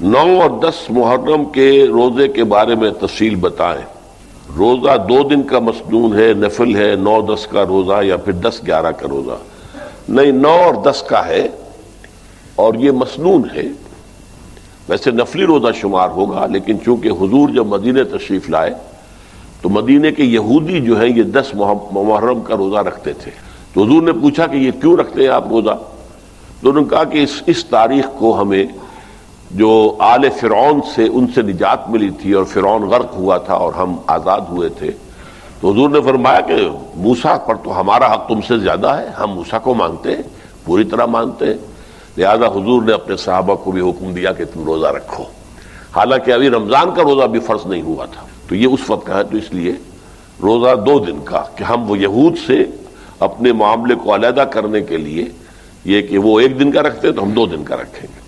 9 اور 10 محرم کے روزے کے بارے میں تفصیل بتائیں۔ روزہ 2 دن کا مسنون ہے، نفل ہے، 9-10 کا روزہ یا پھر 10-11 کا روزہ؟ نہیں، 9 اور 10 کا ہے اور یہ مسنون ہے۔ ویسے نفلی روزہ شمار ہوگا، لیکن چونکہ حضور جب مدینہ تشریف لائے تو مدینہ کے یہودی جو ہیں یہ 10 محرم کا روزہ رکھتے تھے، تو حضور نے پوچھا کہ یہ کیوں رکھتے ہیں آپ روزہ؟ تو انہوں نے کہا کہ اس تاریخ کو ہمیں جو آل فرعون سے ان سے نجات ملی تھی اور فرعون غرق ہوا تھا اور ہم آزاد ہوئے تھے، تو حضور نے فرمایا کہ موسیٰ پر تو ہمارا حق تم سے زیادہ ہے، ہم موسیٰ کو مانتے ہیں، پوری طرح مانتے ہیں، لہذا حضور نے اپنے صحابہ کو بھی حکم دیا کہ تم روزہ رکھو، حالانکہ ابھی رمضان کا روزہ بھی فرض نہیں ہوا تھا۔ تو یہ اس وقت کا ہے، تو اس لیے روزہ 2 دن کا کہ ہم وہ یہود سے اپنے معاملے کو علیحدہ کرنے کے لیے یہ کہ وہ 1 دن کا رکھتے ہیں تو ہم 2 دن کا رکھیں گے۔